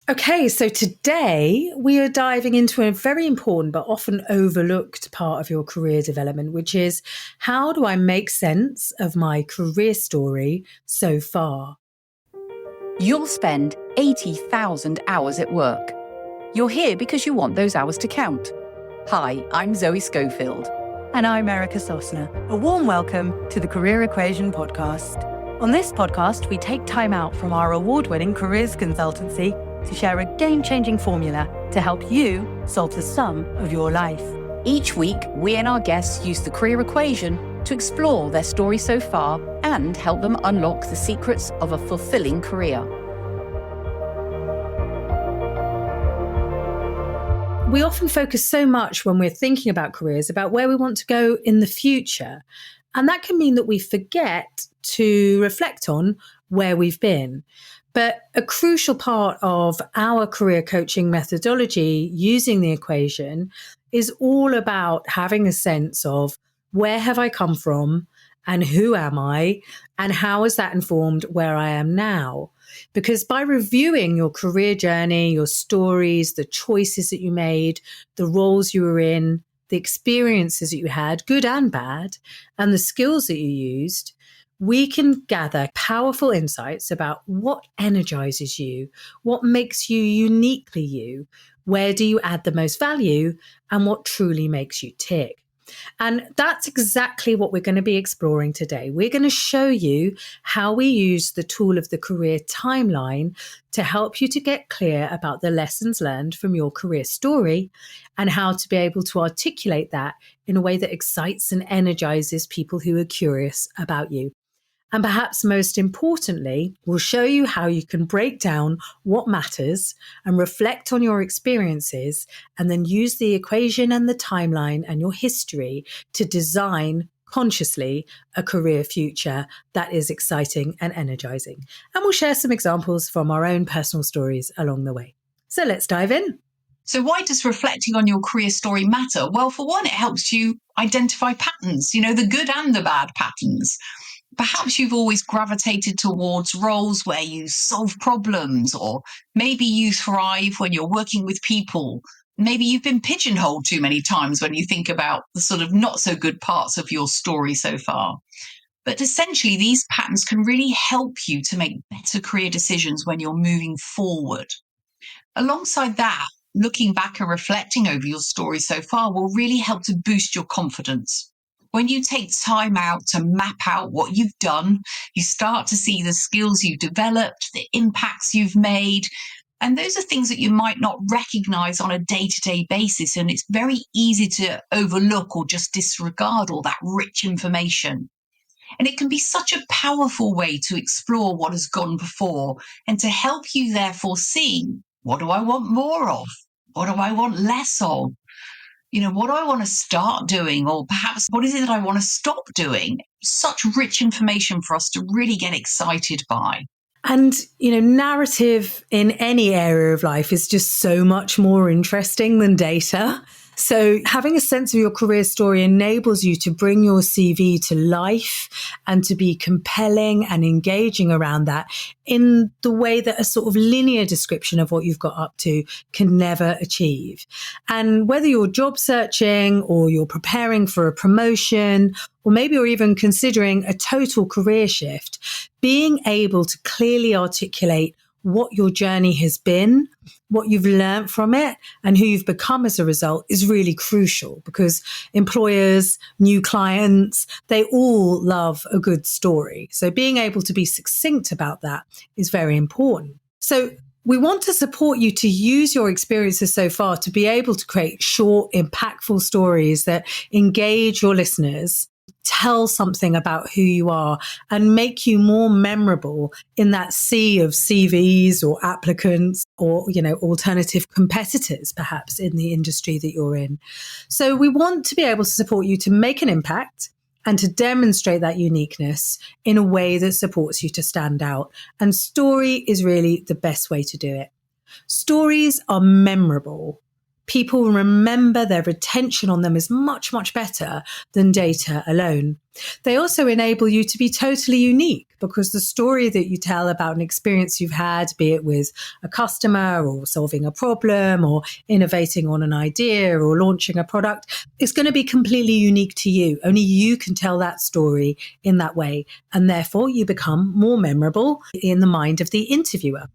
Okay, so today we are diving into a very important but often overlooked part of your career development, which is how do I make sense of my career story so far? You'll spend 80,000 hours at work. You're here because you want those hours to count. Hi, I'm Zoe Schofield. And I'm Erica Sosner. A warm welcome to the Career Equation podcast. On this podcast, we take time out from our award-winning careers consultancy to share a game-changing formula to help you solve the sum of your life. Each week, we and our guests use the career equation to explore their story so far and help them unlock the secrets of a fulfilling career. We often focus so much when we're thinking about careers about where we want to go in the future. And that can mean that we forget to reflect on where we've been. But a crucial part of our career coaching methodology using the equation is all about having a sense of where have I come from and who am I and how has that informed where I am now? Because by reviewing your career journey, your stories, the choices that you made, the roles you were in, the experiences that you had, good and bad, and the skills that you used, we can gather powerful insights about what energizes you, what makes you uniquely you, where do you add the most value, and what truly makes you tick. And that's exactly what we're going to be exploring today. We're going to show you how we use the tool of the career timeline to help you to get clear about the lessons learned from your career story and how to be able to articulate that in a way that excites and energizes people who are curious about you. And perhaps most importantly, we'll show you how you can break down what matters and reflect on your experiences and then use the equation and the timeline and your history to design consciously a career future that is exciting and energizing. And we'll share some examples from our own personal stories along the way. So let's dive in. So why does reflecting on your career story matter? Well, for one, it helps you identify patterns, the good and the bad patterns. Perhaps you've always gravitated towards roles where you solve problems, or maybe you thrive when you're working with people. Maybe you've been pigeonholed too many times when you think about the sort of not so good parts of your story so far. But essentially, these patterns can really help you to make better career decisions when you're moving forward. Alongside that, looking back and reflecting over your story so far will really help to boost your confidence. When you take time out to map out what you've done, you start to see the skills you've developed, the impacts you've made. And those are things that you might not recognize on a day-to-day basis. And it's very easy to overlook or just disregard all that rich information. And it can be such a powerful way to explore what has gone before and to help you therefore see, what do I want more of? What do I want less of? What do I want to start doing? Or perhaps what is it that I want to stop doing? Such rich information for us to really get excited by. And, narrative in any area of life is just so much more interesting than data. So having a sense of your career story enables you to bring your CV to life and to be compelling and engaging around that in the way that a sort of linear description of what you've got up to can never achieve. And whether you're job searching or you're preparing for a promotion, or maybe you're even considering a total career shift, being able to clearly articulate what your journey has been, what you've learned from it, and who you've become as a result is really crucial, because employers, new clients, they all love a good story. So being able to be succinct about that is very important. So we want to support you to use your experiences so far to be able to create short, impactful stories that engage your listeners, tell something about who you are, and make you more memorable in that sea of CVs or applicants or, alternative competitors, perhaps in the industry that you're in. So we want to be able to support you to make an impact and to demonstrate that uniqueness in a way that supports you to stand out. And story is really the best way to do it. Stories are memorable People remember, their retention on them is much, much better than data alone. They also enable you to be totally unique because the story that you tell about an experience you've had, be it with a customer or solving a problem or innovating on an idea or launching a product, is going to be completely unique to you. Only you can tell that story in that way. And therefore you become more memorable in the mind of the interviewer.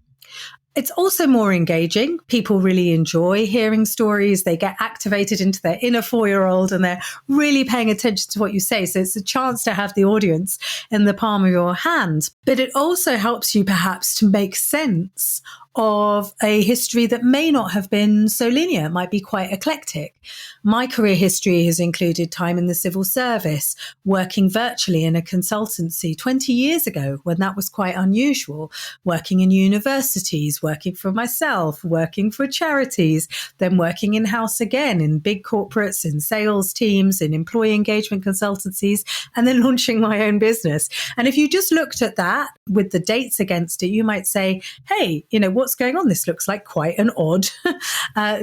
It's also more engaging. People really enjoy hearing stories. They get activated into their inner 4-year-old and they're really paying attention to what you say. So it's a chance to have the audience in the palm of your hand. But it also helps you perhaps to make sense of a history that may not have been so linear. It might be quite eclectic. My career history has included time in the civil service, working virtually in a consultancy 20 years ago when that was quite unusual, working in universities, working for myself, working for charities, then working in-house again in big corporates, in sales teams, in employee engagement consultancies, and then launching my own business. And if you just looked at that with the dates against it, you might say, hey, what's going on? This looks like quite an odd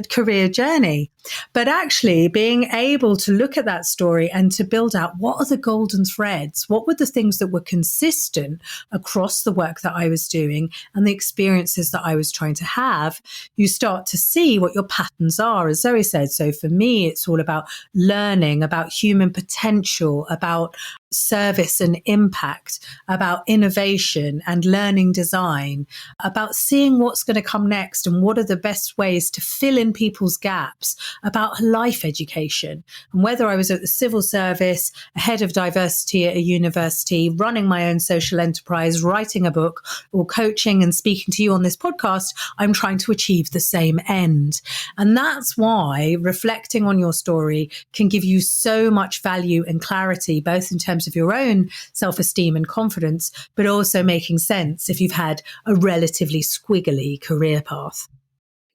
career journey. But actually being able to look at that story and to build out what are the golden threads? What were the things that were consistent across the work that I was doing and the experiences that I was trying to have? You start to see what your patterns are, as Zoe said. So for me, it's all about learning, about human potential, about service and impact, about innovation and learning design, about seeing what's going to come next and what are the best ways to fill in people's gaps, about life education. And whether I was at the civil service, a head of diversity at a university, running my own social enterprise, writing a book, or coaching and speaking to you on this podcast, I'm trying to achieve the same end. And that's why reflecting on your story can give you so much value and clarity, both in terms of your own self-esteem and confidence, but also making sense if you've had a relatively squiggly career path.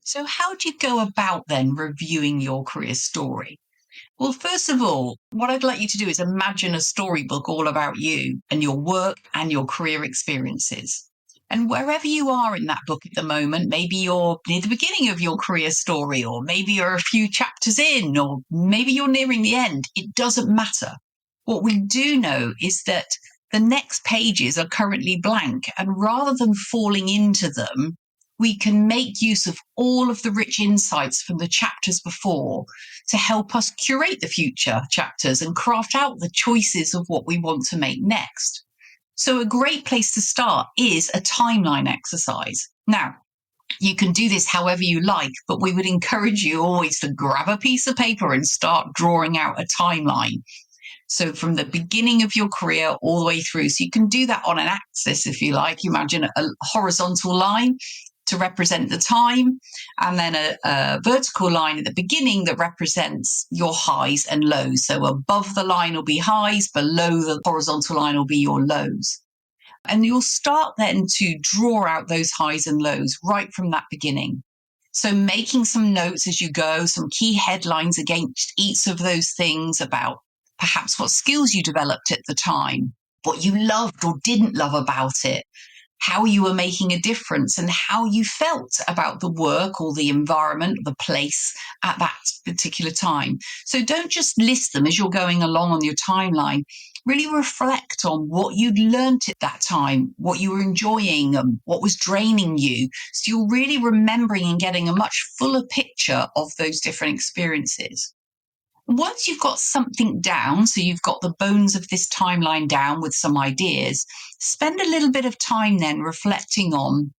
So how do you go about then reviewing your career story? Well, first of all, what I'd like you to do is imagine a storybook all about you and your work and your career experiences. And wherever you are in that book at the moment, maybe you're near the beginning of your career story, or maybe you're a few chapters in, or maybe you're nearing the end. It doesn't matter. What we do know is that the next pages are currently blank, and rather than falling into them, we can make use of all of the rich insights from the chapters before to help us curate the future chapters and craft out the choices of what we want to make next. So a great place to start is a timeline exercise. Now, you can do this however you like, but we would encourage you always to grab a piece of paper and start drawing out a timeline. So from the beginning of your career all the way through. So you can do that on an axis, if you like. You imagine a horizontal line to represent the time, and then a vertical line at the beginning that represents your highs and lows. So above the line will be highs, below the horizontal line will be your lows. And you'll start then to draw out those highs and lows right from that beginning. So making some notes as you go, some key headlines against each of those things about perhaps what skills you developed at the time, what you loved or didn't love about it, how you were making a difference, and how you felt about the work or the environment, the place at that particular time. So don't just list them as you're going along on your timeline. Really reflect on what you'd learned at that time, what you were enjoying, what was draining you. So you're really remembering and getting a much fuller picture of those different experiences. Once you've got something down, so you've got the bones of this timeline down with some ideas, spend a little bit of time then reflecting on,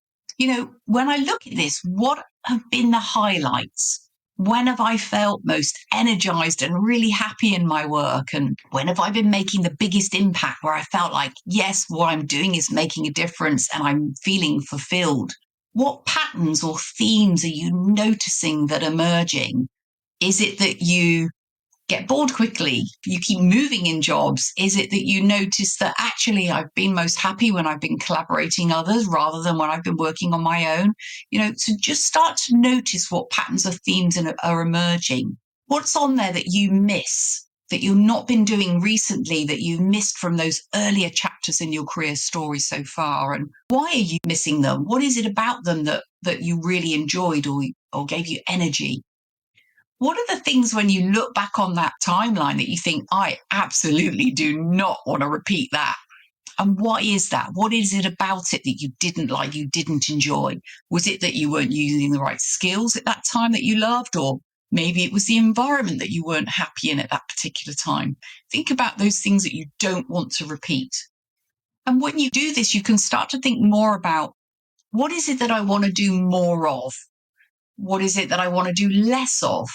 when I look at this, what have been the highlights? When have I felt most energized and really happy in my work? And when have I been making the biggest impact where I felt like, yes, what I'm doing is making a difference and I'm feeling fulfilled? What patterns or themes are you noticing that are emerging? Is it that you get bored quickly? You keep moving in jobs? Is it that you notice that actually I've been most happy when I've been collaborating others rather than when I've been working on my own? So just start to notice what patterns or themes are emerging. What's on there that you miss, that you've not been doing recently, that you've missed from those earlier chapters in your career story so far? And why are you missing them? What is it about them that you really enjoyed or gave you energy? What are the things when you look back on that timeline that you think, I absolutely do not want to repeat that? And what is that? What is it about it that you didn't like, you didn't enjoy? Was it that you weren't using the right skills at that time that you loved? Or maybe it was the environment that you weren't happy in at that particular time. Think about those things that you don't want to repeat. And when you do this, you can start to think more about, what is it that I want to do more of? What is it that I want to do less of?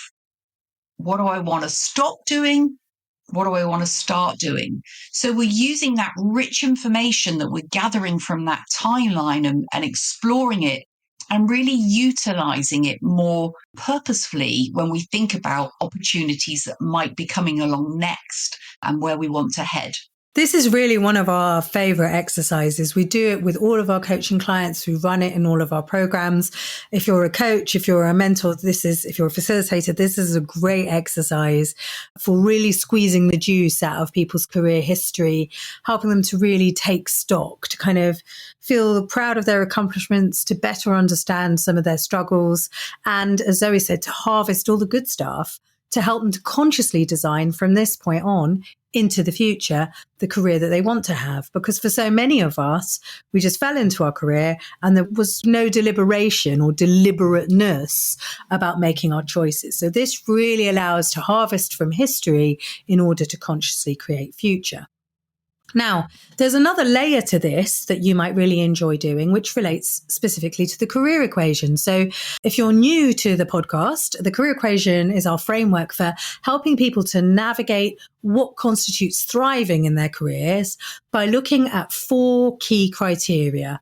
What do I want to stop doing? What do I want to start doing? So we're using that rich information that we're gathering from that timeline and exploring it and really utilizing it more purposefully when we think about opportunities that might be coming along next and where we want to head. This is really one of our favorite exercises. We do it with all of our coaching clients. We run it in all of our programs. If you're a coach, if you're a mentor, if you're a facilitator, this is a great exercise for really squeezing the juice out of people's career history, helping them to really take stock, to kind of feel proud of their accomplishments, to better understand some of their struggles. And as Zoe said, to harvest all the good stuff to help them to consciously design from this point on into the future, the career that they want to have. Because for so many of us, we just fell into our career and there was no deliberation or deliberateness about making our choices. So this really allows to harvest from history in order to consciously create future. Now, there's another layer to this that you might really enjoy doing, which relates specifically to the career equation. So if you're new to the podcast, the career equation is our framework for helping people to navigate what constitutes thriving in their careers by looking at 4 key criteria.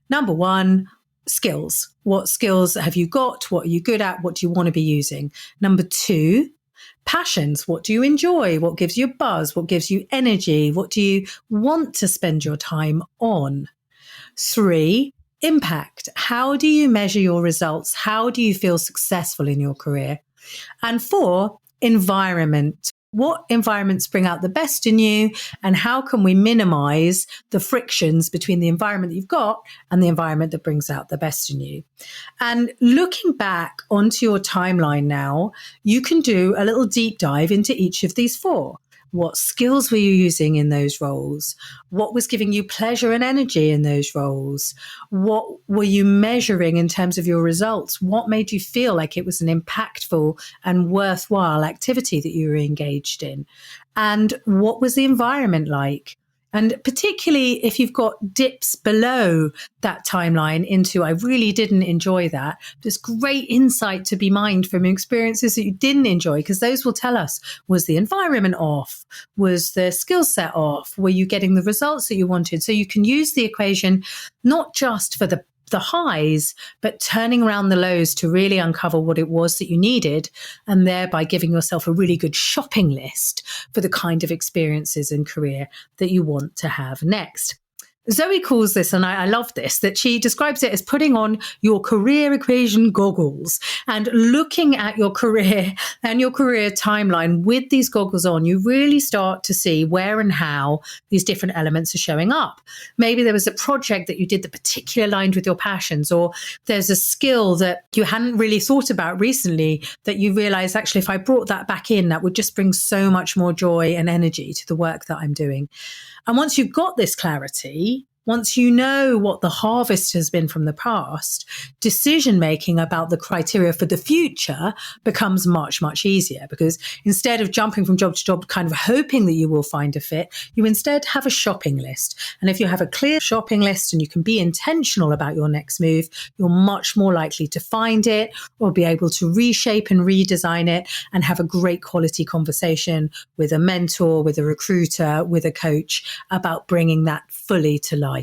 Number 1, skills. What skills have you got? What are you good at? What do you want to be using? Number 2, passions. What do you enjoy? What gives you a buzz? What gives you energy? What do you want to spend your time on? 3, impact. How do you measure your results? How do you feel successful in your career? And 4, environment. What environments bring out the best in you, and how can we minimize the frictions between the environment that you've got and the environment that brings out the best in you? And looking back onto your timeline now, you can do a little deep dive into each of these 4. What skills were you using in those roles? What was giving you pleasure and energy in those roles? What were you measuring in terms of your results? What made you feel like it was an impactful and worthwhile activity that you were engaged in? And what was the environment like? And particularly if you've got dips below that timeline into, I really didn't enjoy that, there's great insight to be mined from experiences that you didn't enjoy, because those will tell us, was the environment off? Was the skill set off? Were you getting the results that you wanted? So you can use the equation not just for the highs, but turning around the lows to really uncover what it was that you needed, and thereby giving yourself a really good shopping list for the kind of experiences and career that you want to have next. Zoe calls this, and I love this, that she describes it as putting on your career equation goggles and looking at your career and your career timeline with these goggles on. You really start to see where and how these different elements are showing up. Maybe there was a project that you did that particularly aligned with your passions, or there's a skill that you hadn't really thought about recently that you realize, actually, if I brought that back in, that would just bring so much more joy and energy to the work that I'm doing. And once you've got this clarity, once you know what the harvest has been from the past, decision-making about the criteria for the future becomes much, much easier, because instead of jumping from job to job, kind of hoping that you will find a fit, you instead have a shopping list. And if you have a clear shopping list and you can be intentional about your next move, you're much more likely to find it or be able to reshape and redesign it and have a great quality conversation with a mentor, with a recruiter, with a coach about bringing that fully to life.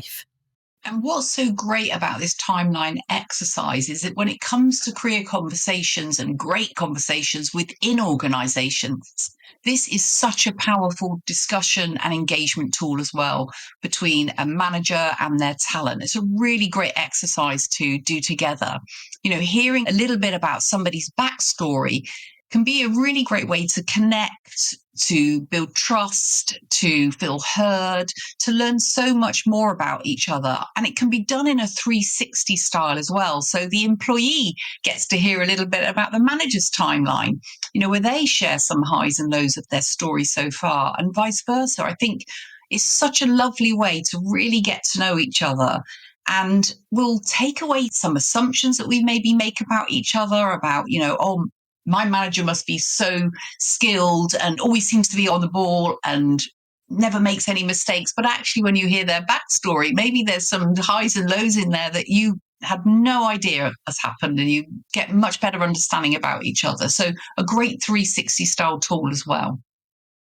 And what's so great about this timeline exercise is that when it comes to career conversations and great conversations within organizations, this is such a powerful discussion and engagement tool as well between a manager and their talent. It's a really great exercise to do together. You know, hearing a little bit about somebody's backstory can be a really great way to connect, to build trust, to feel heard, to learn so much more about each other. And it can be done in a 360 style as well. So the employee gets to hear a little bit about the manager's timeline, where they share some highs and lows of their story so far, and vice versa. I think it's such a lovely way to really get to know each other. And we'll take away some assumptions that we maybe make about each other, about, oh, my manager must be so skilled and always seems to be on the ball and never makes any mistakes. But actually, when you hear their backstory, maybe there's some highs and lows in there that you had no idea has happened, and you get much better understanding about each other. So a great 360 style tool as well.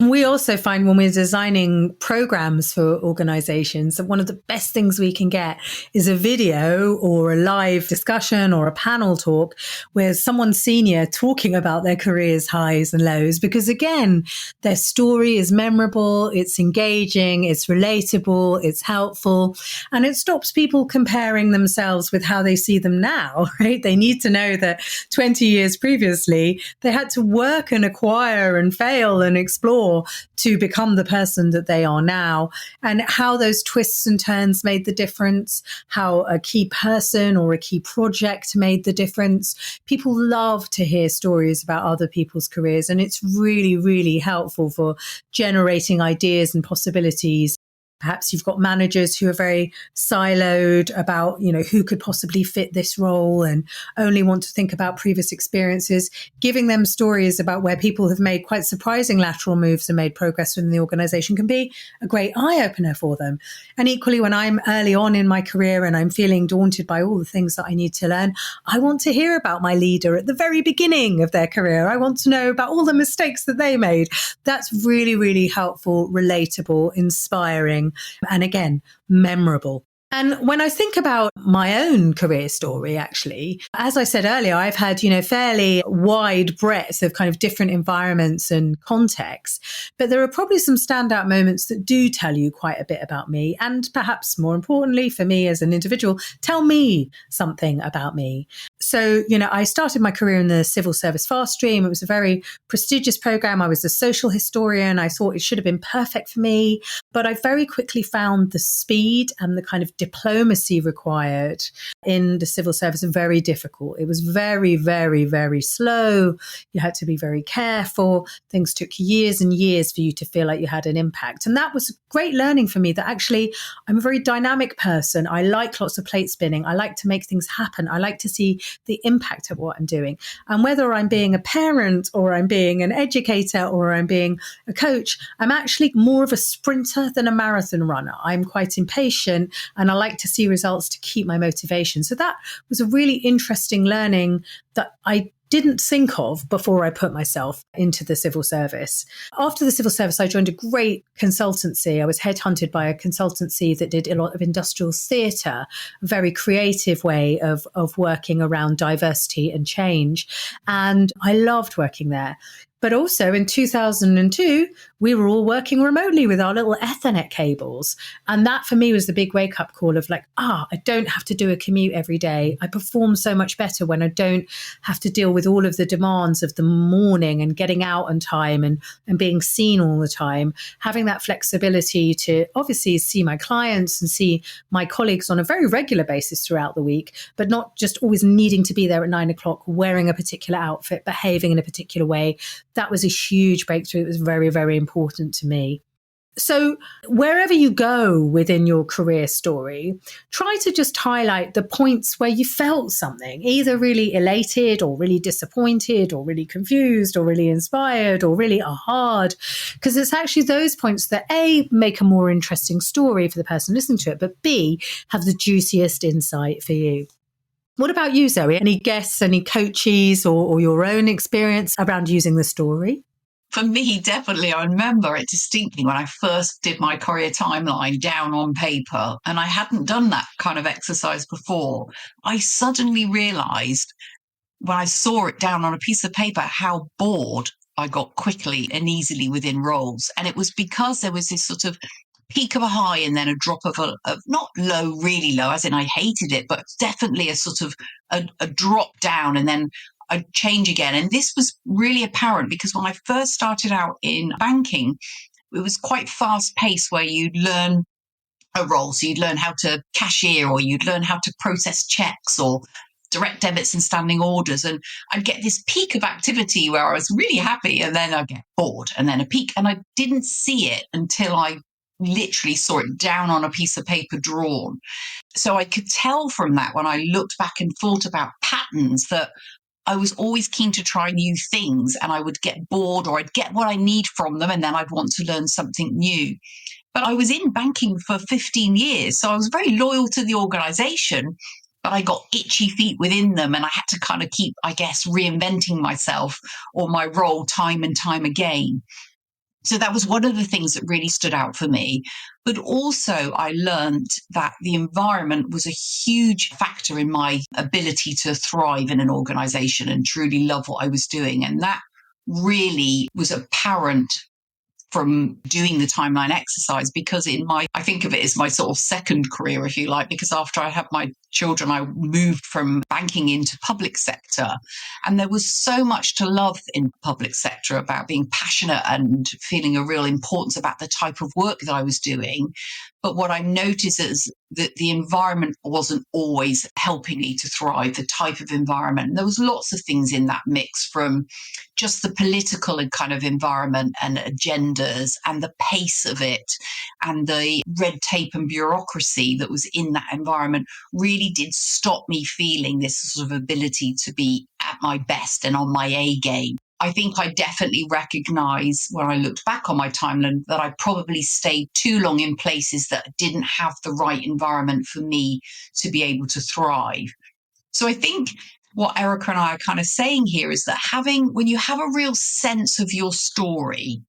We also find when we're designing programs for organizations that one of the best things we can get is a video or a live discussion or a panel talk where someone senior talking about their career's highs and lows, because again, their story is memorable, it's engaging, it's relatable, it's helpful, and it stops people comparing themselves with how they see them now, right? They need to know that 20 years previously, they had to work and acquire and fail and explore to become the person that they are now, and how those twists and turns made the difference, how a key person or a key project made the difference. People love to hear stories about other people's careers, and it's really, really helpful for generating ideas and possibilities. Perhaps you've got managers who are very siloed about, who could possibly fit this role and only want to think about previous experiences. Giving them stories about where people have made quite surprising lateral moves and made progress within the organization can be a great eye-opener for them. And equally, when I'm early on in my career and I'm feeling daunted by all the things that I need to learn, I want to hear about my leader at the very beginning of their career. I want to know about all the mistakes that they made. That's really, really helpful, relatable, inspiring, and again, memorable. And when I think about my own career story, actually, as I said earlier, I've had, fairly wide breadth of kind of different environments and contexts, but there are probably some standout moments that do tell you quite a bit about me. And perhaps more importantly for me as an individual, tell me something about me. So, I started my career in the civil service fast stream. It was a very prestigious program. I was a social historian. I thought it should have been perfect for me, but I very quickly found the speed and the kind of diplomacy required in the civil service very difficult. It was very, very, very slow. You had to be very careful. Things took years and years for you to feel like you had an impact. And that was great learning for me, that actually I'm a very dynamic person. I like lots of plate spinning. I like to make things happen. I like to see the impact of what I'm doing. And whether I'm being a parent or I'm being an educator or I'm being a coach, I'm actually more of a sprinter than a marathon runner. I'm quite impatient and I like to see results to keep my motivation. So that was a really interesting learning that I didn't think of before I put myself into the civil service. After the civil service, I joined a great consultancy. I was headhunted by a consultancy that did a lot of industrial theatre, a very creative way of working around diversity and change. And I loved working there. But also in 2002, we were all working remotely with our little Ethernet cables. And that for me was the big wake up call of like, I don't have to do a commute every day. I perform so much better when I don't have to deal with all of the demands of the morning and getting out on time and being seen all the time. Having that flexibility to obviously see my clients and see my colleagues on a very regular basis throughout the week, but not just always needing to be there at 9 o'clock, wearing a particular outfit, behaving in a particular way. That was a huge breakthrough. It was very, very important to me. So wherever you go within your career story, try to just highlight the points where you felt something, either really elated or really disappointed or really confused or really inspired or really hard, because it's actually those points that A, make a more interesting story for the person listening to it, but B, have the juiciest insight for you. What about you, Zoe? Any guests, any coaches or your own experience around using the story? For me, definitely. I remember it distinctly when I first did my career timeline down on paper, and I hadn't done that kind of exercise before. I suddenly realized when I saw it down on a piece of paper how bored I got quickly and easily within roles. And it was because there was this sort of peak of a high and then a drop of not low, really low, as in I hated it, but definitely a sort of a drop down. And then I'd change again. And this was really apparent because when I first started out in banking, it was quite fast paced where you'd learn a role. So you'd learn how to cashier, or you'd learn how to process checks or direct debits and standing orders. And I'd get this peak of activity where I was really happy, and then I'd get bored, and then a peak. And I didn't see it until I literally saw it down on a piece of paper drawn. So I could tell from that, when I looked back and thought about patterns, that I was always keen to try new things, and I would get bored, or I'd get what I need from them, and then I'd want to learn something new. But I was in banking for 15 years, so I was very loyal to the organization, but I got itchy feet within them, and I had to kind of keep, I guess, reinventing myself or my role time and time again. So that was one of the things that really stood out for me. But also I learned that the environment was a huge factor in my ability to thrive in an organization and truly love what I was doing. And that really was apparent from doing the timeline exercise, because I think of it as my sort of second career, if you like, because after I had my children, I moved from banking into public sector. And there was so much to love in public sector about being passionate and feeling a real importance about the type of work that I was doing. But what I noticed is that the environment wasn't always helping me to thrive, the type of environment. And there was lots of things in that mix, from just the political and kind of environment and agendas and the pace of it and the red tape and bureaucracy that was in that environment really did stop me feeling this sort of ability to be at my best and on my A game. I think I definitely recognize when I looked back on my timeline that I probably stayed too long in places that didn't have the right environment for me to be able to thrive. So I think what Erica and I are kind of saying here is that when you have a real sense of your story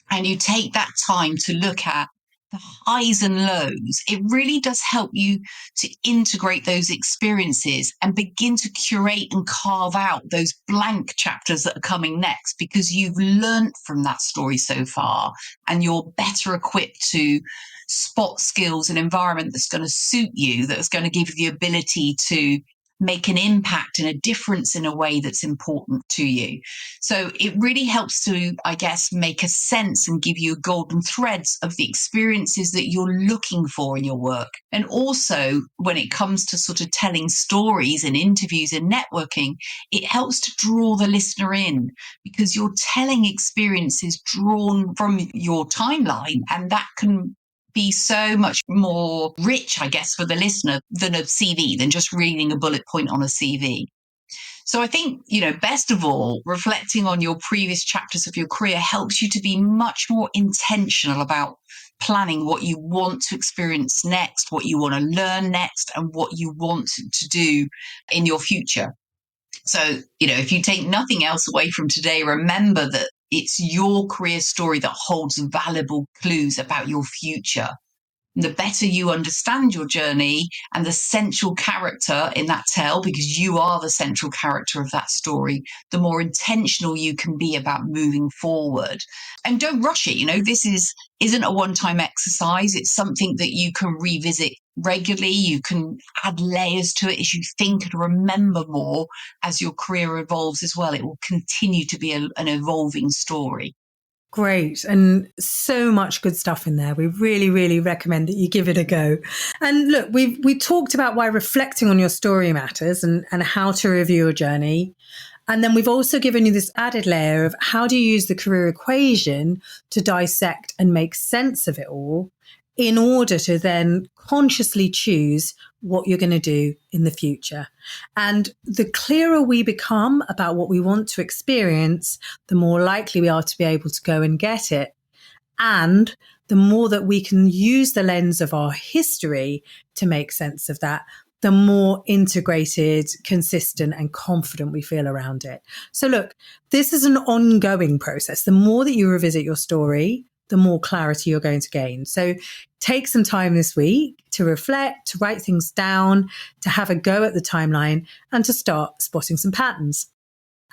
and you take that time to look at the highs and lows, it really does help you to integrate those experiences and begin to curate and carve out those blank chapters that are coming next, because you've learned from that story so far and you're better equipped to spot skills and environment that's going to suit you, that's going to give you the ability to make an impact and a difference in a way that's important to you. So it really helps to, I guess, make a sense and give you golden threads of the experiences that you're looking for in your work. And also, when it comes to sort of telling stories and interviews and networking, it helps to draw the listener in, because you're telling experiences drawn from your timeline, and that can be so much more rich, I guess, for the listener than a CV, than just reading a bullet point on a CV. So I think, best of all, reflecting on your previous chapters of your career helps you to be much more intentional about planning what you want to experience next, what you want to learn next, and what you want to do in your future. So, if you take nothing else away from today, remember that it's your career story that holds valuable clues about your future. The better you understand your journey and the central character in that tale, because you are the central character of that story, the more intentional you can be about moving forward. And don't rush it. This isn't a one-time exercise. It's something that you can revisit regularly. You can add layers to it as you think and remember more as your career evolves as well. It will continue to be an evolving story. Great. And so much good stuff in there. We really, really recommend that you give it a go. And look, we talked about why reflecting on your story matters and how to review your journey. And then we've also given you this added layer of how do you use the career equation to dissect and make sense of it all in order to then consciously choose what you're going to do in the future. And the clearer we become about what we want to experience, the more likely we are to be able to go and get it. And the more that we can use the lens of our history to make sense of that, the more integrated, consistent, and confident we feel around it. So look, this is an ongoing process. The more that you revisit your story, the more clarity you're going to gain. So take some time this week to reflect, to write things down, to have a go at the timeline, and to start spotting some patterns.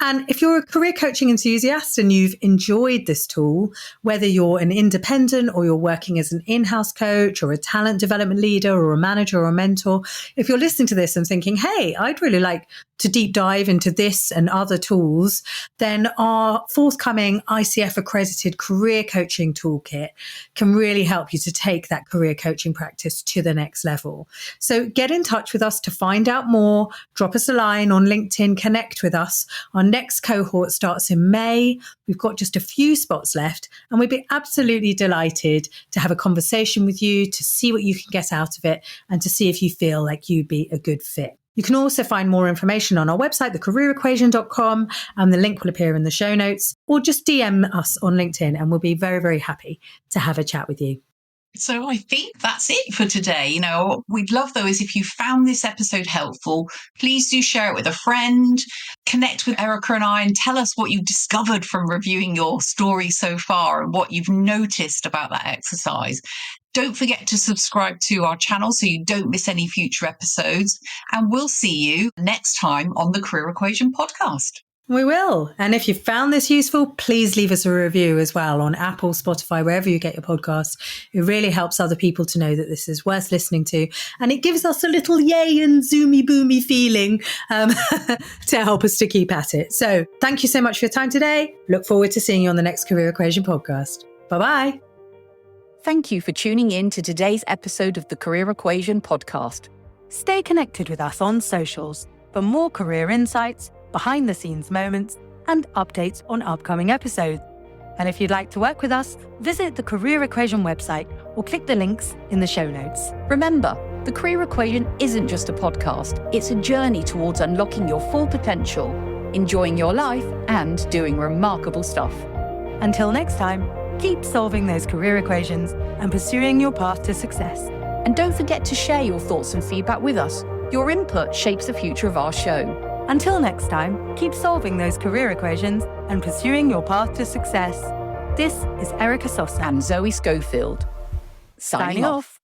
And if you're a career coaching enthusiast and you've enjoyed this tool, whether you're an independent or you're working as an in-house coach or a talent development leader or a manager or a mentor, if you're listening to this and thinking, hey, I'd really like to deep dive into this and other tools, then our forthcoming ICF accredited career coaching toolkit can really help you to take that career coaching practice to the next level. So get in touch with us to find out more. Drop us a line on LinkedIn, connect with us. Our next cohort starts in May. We've got just a few spots left, and we'd be absolutely delighted to have a conversation with you, to see what you can get out of it, and to see if you feel like you'd be a good fit. You can also find more information on our website, thecareerequation.com, and the link will appear in the show notes, or just DM us on LinkedIn and we'll be very, very happy to have a chat with you. So I think that's it for today. You know, what we'd love though is if you found this episode helpful, please do share it with a friend, connect with Erica and I, and tell us what you discovered from reviewing your story so far and what you've noticed about that exercise. Don't forget to subscribe to our channel so you don't miss any future episodes. And we'll see you next time on the Career Equation podcast. We will. And if you found this useful, please leave us a review as well on Apple, Spotify, wherever you get your podcasts. It really helps other people to know that this is worth listening to. And it gives us a little yay and zoomy boomy feeling to help us to keep at it. So thank you so much for your time today. Look forward to seeing you on the next Career Equation podcast. Bye-bye. Thank you for tuning in to today's episode of the Career Equation podcast. Stay connected with us on socials for more career insights, behind-the-scenes moments, and updates on upcoming episodes. And if you'd like to work with us, visit the Career Equation website or click the links in the show notes. Remember, the Career Equation isn't just a podcast, it's a journey towards unlocking your full potential, enjoying your life, and doing remarkable stuff. Until next time, keep solving those career equations and pursuing your path to success. And don't forget to share your thoughts and feedback with us. Your input shapes the future of our show. Until next time, keep solving those career equations and pursuing your path to success. This is Erica Sosna And Zoe Schofield. Signing off.